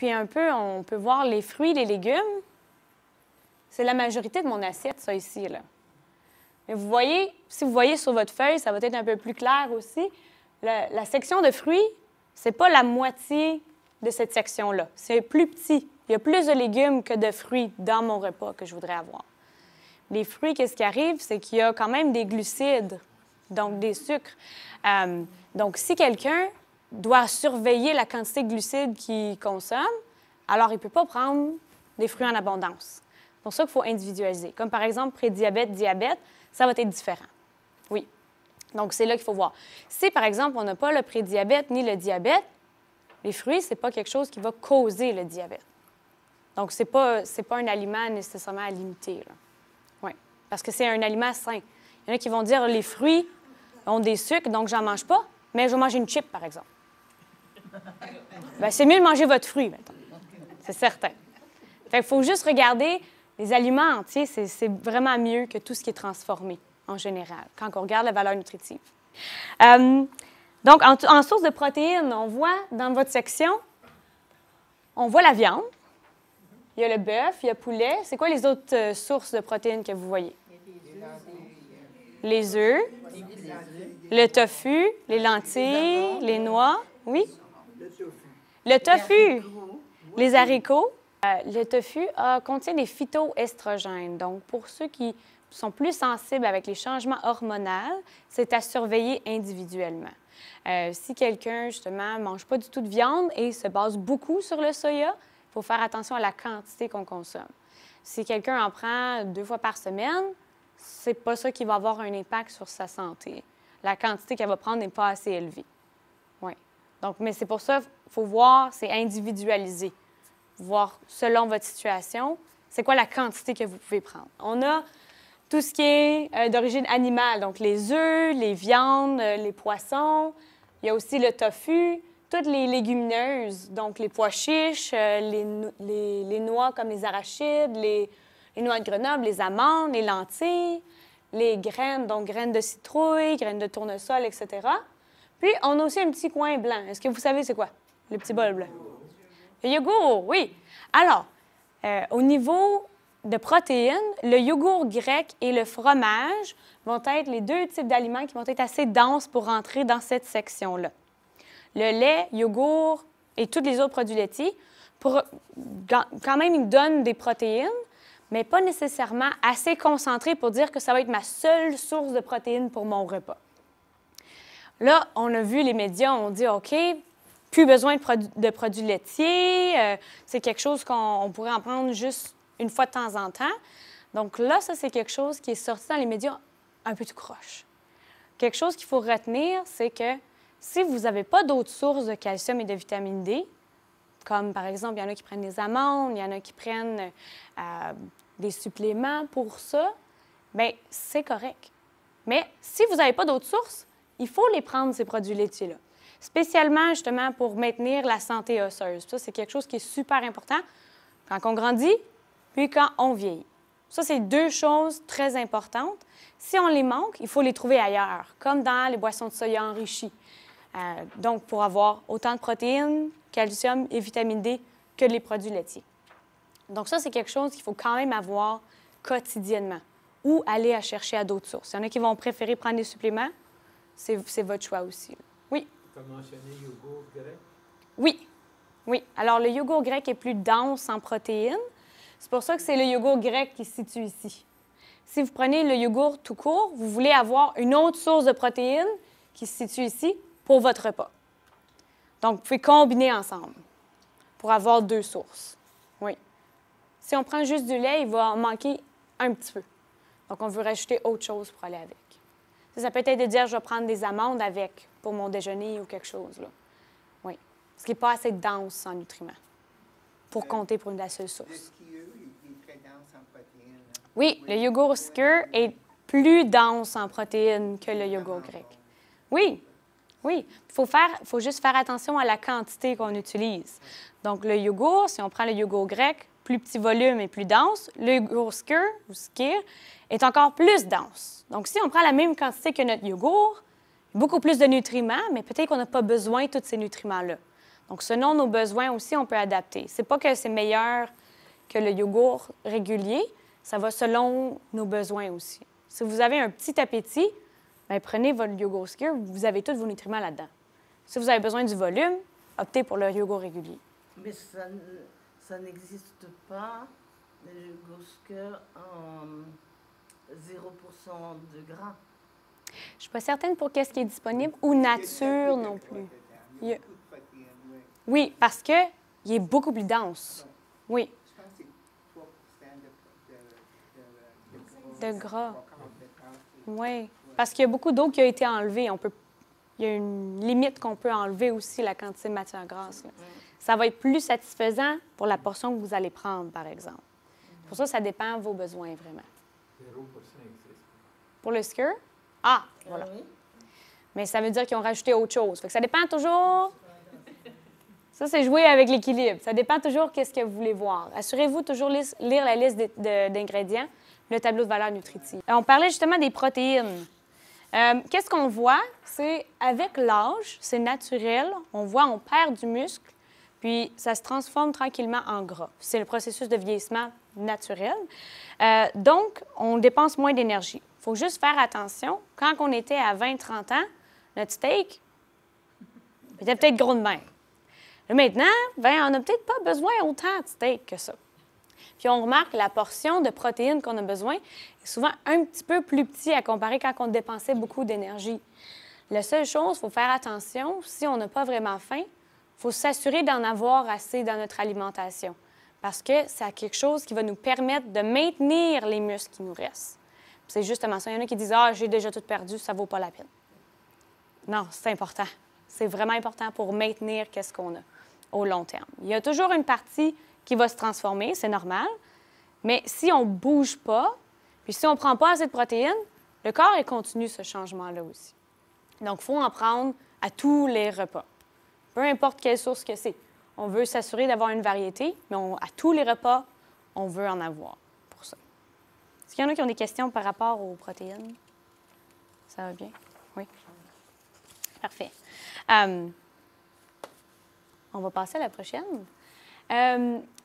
puis un peu, on peut voir les fruits, les légumes. C'est la majorité de mon assiette, ça, ici, là. Mais vous voyez, si vous voyez sur votre feuille, ça va être un peu plus clair aussi. La section de fruits, c'est pas la moitié de cette section-là. C'est plus petit. Il y a plus de légumes que de fruits dans mon repas que je voudrais avoir. Les fruits, qu'est-ce qui arrive? C'est qu'il y a quand même des glucides, donc des sucres. Donc, si quelqu'un doit surveiller la quantité de glucides qu'il consomme, alors il ne peut pas prendre des fruits en abondance. C'est pour ça qu'il faut individualiser. Comme par exemple, prédiabète, diabète, ça va être différent. Oui. Donc, c'est là qu'il faut voir. Si, par exemple, on n'a pas le prédiabète ni le diabète, les fruits, ce n'est pas quelque chose qui va causer le diabète. Donc, ce n'est pas un aliment nécessairement à limiter, là. Oui. Parce que c'est un aliment sain. Il y en a qui vont dire les fruits ont des sucres, donc j'en mange pas, mais je vais manger une chip, par exemple. Bien, c'est mieux de manger votre fruit, maintenant. C'est certain. Fait qu'il faut juste regarder les aliments entiers, c'est vraiment mieux que tout ce qui est transformé, en général, quand on regarde la valeur nutritive. Donc, en source de protéines, on voit dans votre section, on voit la viande, il y a le bœuf, il y a le poulet. C'est quoi les autres sources de protéines que vous voyez? Les œufs, le tofu, les lentilles, les noix. Oui? Le tofu, les haricots. Le tofu contient des phytoestrogènes. Donc, pour ceux qui sont plus sensibles avec les changements hormonaux, c'est à surveiller individuellement. Si quelqu'un, justement, ne mange pas du tout de viande et se base beaucoup sur le soya, il faut faire attention à la quantité qu'on consomme. Si quelqu'un en prend 2 fois par semaine, c'est pas ça qui va avoir un impact sur sa santé. La quantité qu'elle va prendre n'est pas assez élevée. Oui. Donc, mais c'est pour ça qu'il faut voir, c'est individualisé. Voir, selon votre situation, c'est quoi la quantité que vous pouvez prendre. On a tout ce qui est d'origine animale, donc les œufs, les viandes, les poissons. Il y a aussi le tofu, toutes les légumineuses, donc les pois chiches, les noix comme les arachides, les noix de Grenoble, les amandes, les lentilles, les graines, donc graines de citrouille, graines de tournesol, etc. Puis, on a aussi un petit coin blanc. Est-ce que vous savez c'est quoi, le petit bol blanc? Le yogourt, oui. Alors, au niveau de protéines, le yogourt grec et le fromage vont être les 2 types d'aliments qui vont être assez denses pour rentrer dans cette section-là. Le lait, yogourt et tous les autres produits laitiers, quand même, ils donnent des protéines, mais pas nécessairement assez concentrées pour dire que ça va être ma seule source de protéines pour mon repas. Là, on a vu les médias, on dit, OK, plus besoin de produits laitiers, c'est quelque chose qu'on pourrait en prendre juste une fois de temps en temps. Donc là, ça, c'est quelque chose qui est sorti dans les médias un peu tout croche. Quelque chose qu'il faut retenir, c'est que si vous n'avez pas d'autres sources de calcium et de vitamine D, comme par exemple, il y en a qui prennent des amandes, il y en a qui prennent des suppléments pour ça, bien, c'est correct. Mais si vous n'avez pas d'autres sources, il faut les prendre, ces produits laitiers-là. Spécialement, justement, pour maintenir la santé osseuse. Ça, c'est quelque chose qui est super important quand on grandit, puis quand on vieillit. Ça, c'est 2 choses très importantes. Si on les manque, il faut les trouver ailleurs, comme dans les boissons de soya enrichies. Donc, pour avoir autant de protéines, calcium et vitamine D que les produits laitiers. Donc, ça, c'est quelque chose qu'il faut quand même avoir quotidiennement ou aller à chercher à d'autres sources. Il y en a qui vont préférer prendre des suppléments. C'est votre choix aussi. Oui? Tu as mentionné yogourt grec? Oui. Oui. Alors, le yogourt grec est plus dense en protéines. C'est pour ça que c'est le yogourt grec qui se situe ici. Si vous prenez le yogourt tout court, vous voulez avoir une autre source de protéines qui se situe ici pour votre repas. Donc, vous pouvez combiner ensemble pour avoir 2 sources. Oui. Si on prend juste du lait, il va en manquer un petit peu. Donc, on veut rajouter autre chose pour aller avec. Ça peut être de dire, je vais prendre des amandes avec pour mon déjeuner ou quelque chose, là. Oui. Ce qui n'est pas assez dense en nutriments pour compter pour la seule source. Le skyr, il est très dense en protéines. Oui, le yogourt skyr est plus dense en protéines que le yogourt grec. Oui, oui. Il faut juste faire attention à la quantité qu'on utilise. Donc, le yogourt, si on prend le yogourt grec, plus petit volume et plus dense, le yogourt skyr, ou skyr, est encore plus dense. Donc, si on prend la même quantité que notre yogourt, beaucoup plus de nutriments, mais peut-être qu'on n'a pas besoin de tous ces nutriments-là. Donc, selon nos besoins aussi, on peut adapter. C'est pas que c'est meilleur que le yogourt régulier, ça va selon nos besoins aussi. Si vous avez un petit appétit, bien, prenez votre yogourt skirt, vous avez tous vos nutriments là-dedans. Si vous avez besoin du volume, optez pour le yogourt régulier. Mais ça n'existe pas, le yogourt skirt en 0% de gras. Je ne suis pas certaine pour qu'est-ce qui est disponible ou nature non plus. Il y a beaucoup de protéines, oui. Oui, parce qu'il est beaucoup plus dense. Oui, Je pense que c'est 3% de gras. 3 quarts de gras. Oui, parce qu'il y a beaucoup d'eau qui a été enlevée. Il y a une limite qu'on peut enlever aussi, la quantité de matière grasse, là. Ça va être plus satisfaisant pour la portion que vous allez prendre, par exemple. Pour ça, ça dépend de vos besoins, vraiment. 0% existe. Pour le skirt, ah, voilà. Oui. Mais ça veut dire qu'ils ont rajouté autre chose. Fait que ça dépend toujours... Ça, c'est jouer avec l'équilibre. Ça dépend toujours qu'est-ce que vous voulez voir. Assurez-vous toujours lire la liste d'ingrédients, le tableau de valeur nutritive. On parlait justement des protéines. Qu'est-ce qu'on voit? C'est avec l'âge, c'est naturel. On voit, on perd du muscle, puis ça se transforme tranquillement en gras. C'est le processus de vieillissement naturel. Donc, on dépense moins d'énergie. Il faut juste faire attention. Quand on était à 20-30 ans, notre steak était peut-être gros de même. Là, maintenant, ben, on n'a peut-être pas besoin autant de steak que ça. Puis on remarque que la portion de protéines qu'on a besoin est souvent un petit peu plus petit à comparer quand on dépensait beaucoup d'énergie. La seule chose, il faut faire attention, si on n'a pas vraiment faim, il faut s'assurer d'en avoir assez dans notre alimentation parce que c'est quelque chose qui va nous permettre de maintenir les muscles qui nous restent. C'est justement ça. Il y en a qui disent « Ah, j'ai déjà tout perdu, ça ne vaut pas la peine. » Non, c'est important. C'est vraiment important pour maintenir qu'est-ce qu'on a au long terme. Il y a toujours une partie qui va se transformer, c'est normal, mais si on ne bouge pas, puis si on ne prend pas assez de protéines, le corps il continue ce changement-là aussi. Donc, il faut en prendre à tous les repas, peu importe quelle source que c'est. On veut s'assurer d'avoir une variété, mais à tous les repas, on veut en avoir pour ça. Est-ce qu'il y en a qui ont des questions par rapport aux protéines? Ça va bien? Oui? Parfait. On va passer à la prochaine.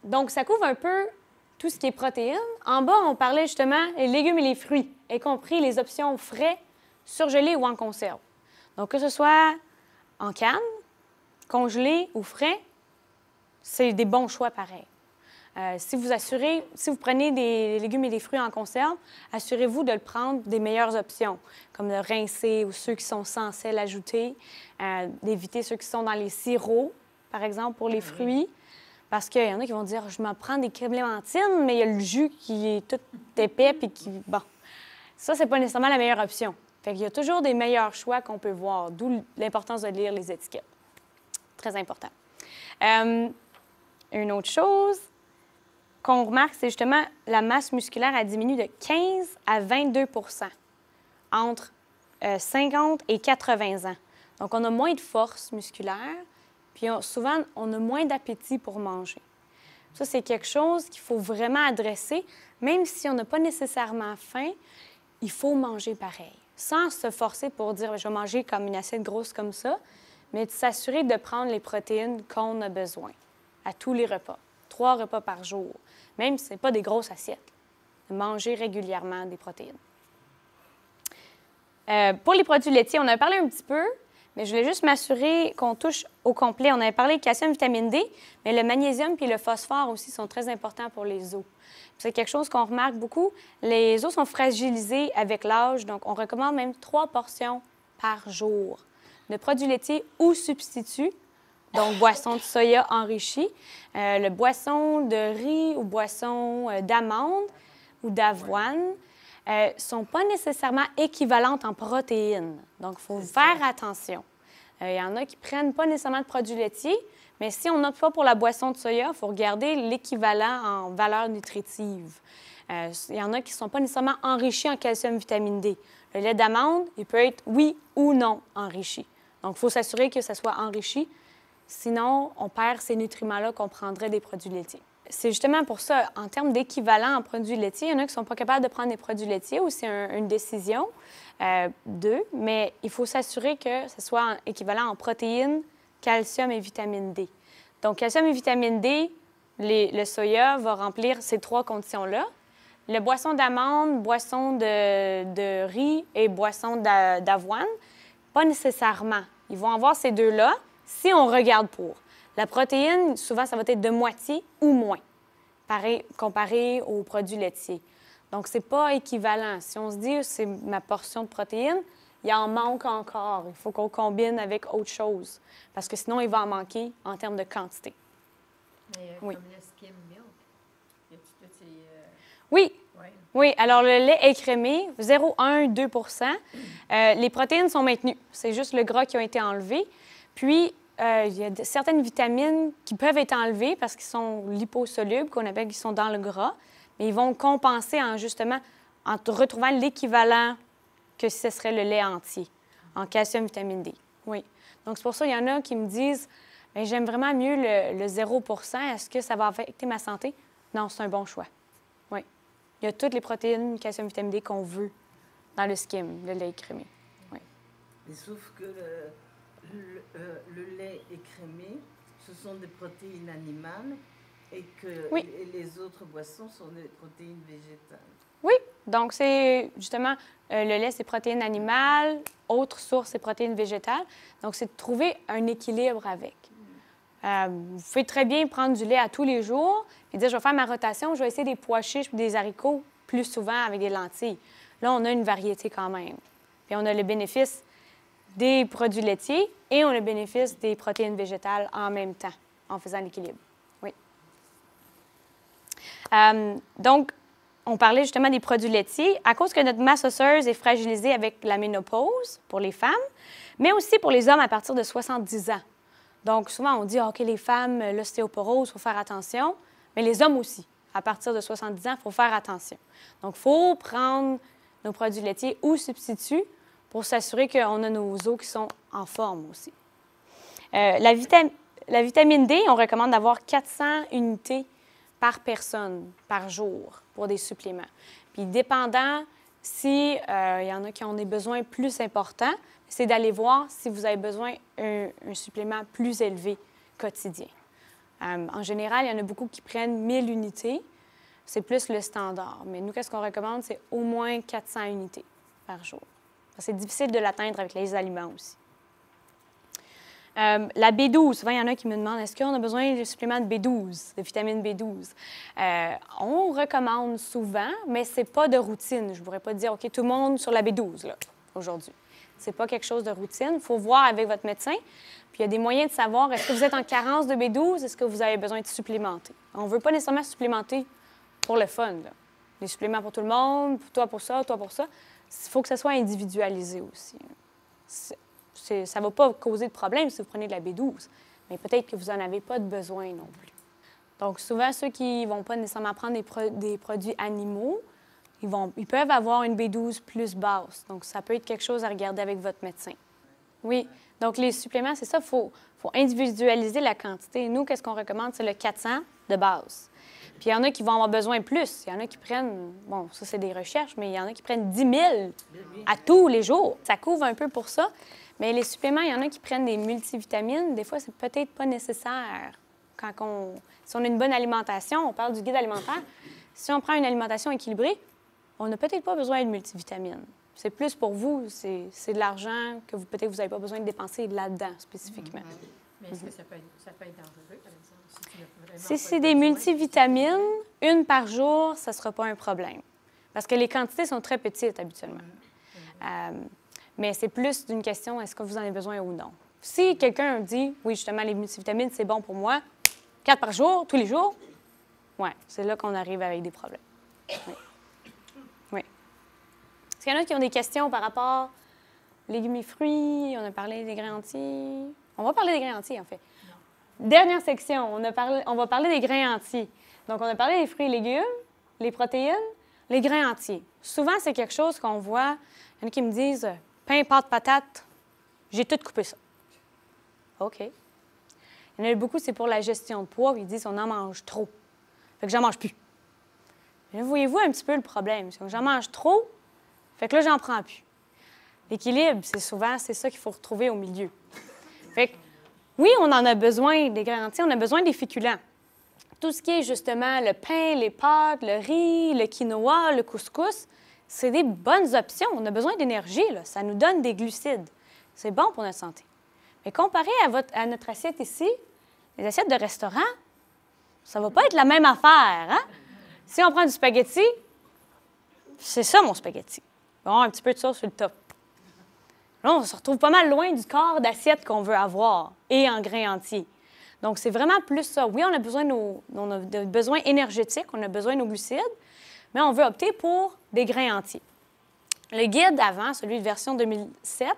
Donc, ça couvre un peu tout ce qui est protéines. En bas, on parlait justement des légumes et les fruits, y compris les options frais, surgelés ou en conserve. Donc, que ce soit en canne, congelé ou frais, c'est des bons choix pareils. Si vous prenez des légumes et des fruits en conserve, assurez-vous de le prendre des meilleures options, comme le rincer ou ceux qui sont sans sel ajouté, d'éviter ceux qui sont dans les sirops, par exemple, pour les fruits, parce qu'il y en a qui vont dire « je m'en prends des clémentines, mais il y a le jus qui est tout épais puis qui... » Bon, ça, c'est pas nécessairement la meilleure option. Fait qu'il y a toujours des meilleurs choix qu'on peut voir, d'où l'importance de lire les étiquettes. Très important. Une autre chose qu'on remarque, c'est justement la masse musculaire a diminué de 15 à 22 % entre 50 et 80 ans. Donc, on a moins de force musculaire, puis souvent, on a moins d'appétit pour manger. Ça, c'est quelque chose qu'il faut vraiment adresser. Même si on n'a pas nécessairement faim, il faut manger pareil, sans se forcer pour dire « je vais manger comme une assiette grosse comme ça », mais de s'assurer de prendre les protéines qu'on a besoin à tous les repas, 3 repas par jour, même si ce n'est pas des grosses assiettes, de manger régulièrement des protéines. Pour les produits laitiers, on en a parlé un petit peu, mais je voulais juste m'assurer qu'on touche au complet. On avait parlé de calcium, vitamine D, mais le magnésium et le phosphore aussi sont très importants pour les os. C'est quelque chose qu'on remarque beaucoup. Les os sont fragilisés avec l'âge, donc on recommande même 3 portions par jour de produits laitiers ou substituts, donc boissons de soya enrichis, le boisson de riz ou boisson d'amande ou d'avoine ne sont pas nécessairement équivalentes en protéines. Donc, il faut faire attention. Il y en a qui ne prennent pas nécessairement de produits laitiers, mais si on n'opte pas pour la boisson de soya, il faut regarder l'équivalent en valeur nutritive. Il y en a qui ne sont pas nécessairement enrichis en calcium, vitamine D. Le lait d'amande, il peut être oui ou non enrichi. Donc, il faut s'assurer que ça soit enrichi. Sinon, on perd ces nutriments-là qu'on prendrait des produits laitiers. C'est justement pour ça, en termes d'équivalent en produits laitiers, il y en a qui ne sont pas capables de prendre des produits laitiers ou c'est une décision d'eux, mais il faut s'assurer que ce soit équivalent en protéines, calcium et vitamine D. Donc, calcium et vitamine D, le soya va remplir ces 3 conditions-là. Le boisson d'amande, boisson de riz et boisson d'avoine, pas nécessairement. Ils vont avoir ces 2-là si on regarde pour. La protéine, souvent, ça va être de moitié ou moins, comparé aux produits laitiers. Donc, ce n'est pas équivalent. Si on se dit c'est ma portion de protéines, il en manque encore. Il faut qu'on combine avec autre chose, parce que sinon, il va en manquer en termes de quantité. Mais Oui. comme le skim milk, y a-tu tous ces... Oui. Ouais. Oui, alors le lait écrémé, 0,1-2 les protéines sont maintenues. C'est juste le gras qui a été enlevé. Puis, il y a certaines vitamines qui peuvent être enlevées parce qu'ils sont liposolubles, qu'on appelle qu'ils sont dans le gras, mais ils vont compenser en retrouvant l'équivalent que ce serait le lait entier, en calcium, vitamine D. Oui. Donc, c'est pour ça qu'il y en a qui me disent « J'aime vraiment mieux le 0 Est-ce que ça va affecter ma santé? » Non, c'est un bon choix. Oui. Il y a toutes les protéines, calcium, vitamine D qu'on veut dans le skim, le lait écrémé. Oui. Mais sauf que le lait écrémé, ce sont des protéines animales et que Oui. les autres boissons sont des protéines végétales. Oui, donc c'est justement le lait, c'est protéines animales, autre source, c'est protéines végétales. Donc, c'est de trouver un équilibre avec. Vous pouvez très bien prendre du lait à tous les jours et dire, je vais faire ma rotation, je vais essayer des pois chiches et des haricots plus souvent avec des lentilles. Là, on a une variété quand même. Puis, on a le bénéfice des produits laitiers et on a le bénéfice des protéines végétales en même temps, en faisant l'équilibre. Oui. Donc, on parlait justement des produits laitiers. À cause que notre masse osseuse est fragilisée avec la ménopause pour les femmes, mais aussi pour les hommes à partir de 70 ans. Donc, souvent, on dit, OK, les femmes, l'ostéoporose, il faut faire attention, mais les hommes aussi. À partir de 70 ans, il faut faire attention. Donc, il faut prendre nos produits laitiers ou substituts pour s'assurer qu'on a nos os qui sont en forme aussi. La vitamine D, on recommande d'avoir 400 unités par personne, par jour, pour des suppléments. Puis, dépendant s'il y en a qui ont des besoins plus importants, c'est d'aller voir si vous avez besoin d'un supplément plus élevé quotidien. En général, il y en a beaucoup qui prennent 1000 unités. C'est plus le standard. Mais nous, qu'est-ce qu'on recommande? C'est au moins 400 unités par jour. C'est difficile de l'atteindre avec les aliments aussi. La B12, souvent, il y en a qui me demandent, est-ce qu'on a besoin de supplément de B12, de vitamine B12? On recommande souvent, mais ce n'est pas de routine. Je ne pourrais pas dire, OK, tout le monde sur la B12, là, aujourd'hui. Ce n'est pas quelque chose de routine. Il faut voir avec votre médecin. Puis, il y a des moyens de savoir, est-ce que vous êtes en carence de B12? Est-ce que vous avez besoin de supplémenter? On ne veut pas nécessairement supplémenter pour le fun, là. Les suppléments pour tout le monde, toi pour ça, toi pour ça. Il faut que ça soit individualisé aussi. Ça ne va pas causer de problème si vous prenez de la B12, mais peut-être que vous n'en avez pas de besoin non plus. Donc, souvent, ceux qui ne vont pas nécessairement prendre des produits animaux, ils peuvent avoir une B12 plus basse. Donc, ça peut être quelque chose à regarder avec votre médecin. Oui. Donc, les suppléments, c'est ça, il faut individualiser la quantité. Nous, qu'est-ce qu'on recommande? C'est le 400 de base. Puis, il y en a qui vont avoir besoin plus. Il y en a qui prennent, bon, ça, c'est des recherches, mais il y en a qui prennent 10 000 à tous les jours. Ça couvre un peu pour ça. Mais les suppléments, il y en a qui prennent des multivitamines. Des fois, c'est peut-être pas nécessaire. Si on a une bonne alimentation, on parle du guide alimentaire, si on prend une alimentation équilibrée, on n'a peut-être pas besoin de multivitamines. C'est plus pour vous, c'est de l'argent que peut-être vous n'avez pas besoin de dépenser là-dedans spécifiquement. Mais est-ce que ça peut être dangereux, par exemple? Si c'est des multivitamines, une par jour, ça ne sera pas un problème. Parce que les quantités sont très petites habituellement. Mais c'est plus d'une question, est-ce que vous en avez besoin ou non? Si quelqu'un dit, oui, justement, les multivitamines, c'est bon pour moi, 4 par jour, tous les jours, oui, c'est là qu'on arrive avec des problèmes. Oui. Oui. Est-ce qu'il y en a qui ont des questions par rapport aux légumes et fruits? On a parlé des grains entiers. On va parler des grains entiers, en fait. Non. Dernière section, on va parler des grains entiers. Donc, on a parlé des fruits et légumes, les protéines, les grains entiers. Souvent, c'est quelque chose qu'on voit. Il y en a qui me disent pain, pâte, patate, j'ai tout coupé ça. OK. Il y en a beaucoup, c'est pour la gestion de poids. Ils disent on en mange trop. Fait que j'en mange plus. Mais là, voyez-vous un petit peu le problème. C'est que j'en mange trop, fait que là, j'en prends plus. L'équilibre, c'est ça qu'il faut retrouver au milieu. Fait que Oui, on en a besoin des grains entiers, on a besoin des féculents. Tout ce qui est justement le pain, les pâtes, le riz, le quinoa, le couscous, c'est des bonnes options. On a besoin d'énergie, là. Ça nous donne des glucides. C'est bon pour notre santé. Mais comparé à notre assiette ici, les assiettes de restaurant, ça ne va pas être la même affaire, hein? Si on prend du spaghetti, c'est ça mon spaghetti. Bon, un petit peu de sauce sur le top. Là, on se retrouve pas mal loin du quart d'assiette qu'on veut avoir et en grains entiers. Donc, c'est vraiment plus ça. Oui, on a besoin de besoins énergétiques, on a besoin de nos glucides, mais on veut opter pour des grains entiers. Le guide avant, celui de version 2007,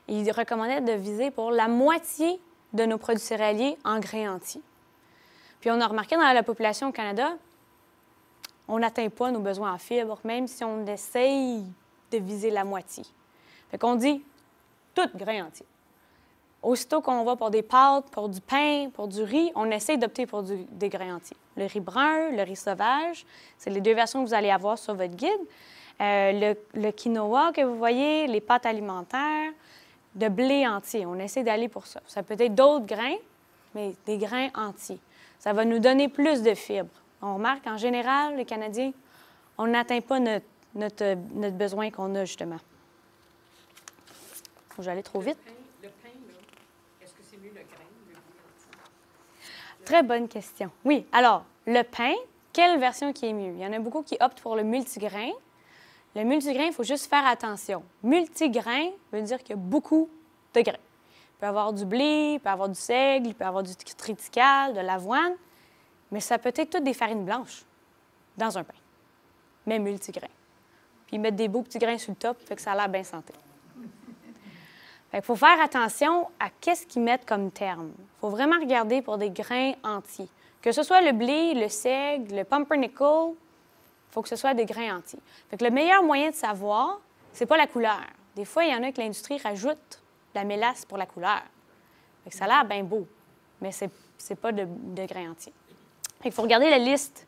il recommandait de viser pour la moitié de nos produits céréaliers en grains entiers. Puis on a remarqué dans la population au Canada, on n'atteint pas nos besoins en fibres, même si on essaye de viser la moitié. Fait qu'on dit tout grains entiers. Aussitôt qu'on va pour des pâtes, pour du pain, pour du riz, on essaie d'opter pour des grains entiers. Le riz brun, le riz sauvage, c'est les deux versions que vous allez avoir sur votre guide. Le quinoa que vous voyez, les pâtes alimentaires, de blé entier. On essaie d'aller pour ça. Ça peut être d'autres grains, mais des grains entiers. Ça va nous donner plus de fibres. On remarque qu'en général, les Canadiens, on n'atteint pas notre besoin qu'on a, justement. Faut que j'aille trop vite. Le pain, là, est-ce que c'est mieux le grain ou le blé entier? Très bonne question. Oui, alors, le pain, quelle version qui est mieux? Il y en a beaucoup qui optent pour le multigrain. Le multigrain, il faut juste faire attention. Multigrain veut dire qu'il y a beaucoup de grains. Il peut y avoir du blé, il peut y avoir du seigle, il peut y avoir du triticale, de l'avoine, mais ça peut être toutes des farines blanches dans un pain, mais multigrain. Puis mettre des beaux petits grains sur le top, fait que ça a l'air bien santé. Il faut faire attention à qu'est-ce qu'ils mettent comme terme. Il faut vraiment regarder pour des grains entiers. Que ce soit le blé, le seigle, le pumpernickel, il faut que ce soit des grains entiers. Fait que le meilleur moyen de savoir, c'est pas la couleur. Des fois, il y en a que l'industrie rajoute de la mélasse pour la couleur. Fait que ça a l'air bien beau, mais c'est pas de grains entiers. Fait qu'il faut regarder la liste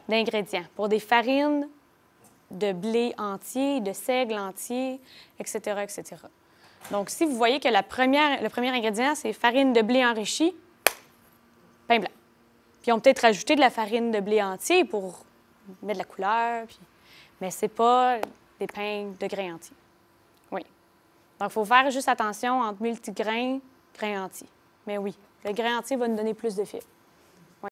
d'ingrédients pour des farines de blé entier, de seigle entier, etc., etc. Donc, si vous voyez que le premier ingrédient, c'est farine de blé enrichie, pain blanc. Puis, on peut peut-être rajouter de la farine de blé entier pour mettre de la couleur, mais ce n'est pas des pains de grains entiers. Oui. Donc, il faut faire juste attention entre multigrains, grains entiers. Mais oui, le grain entier va nous donner plus de fibres.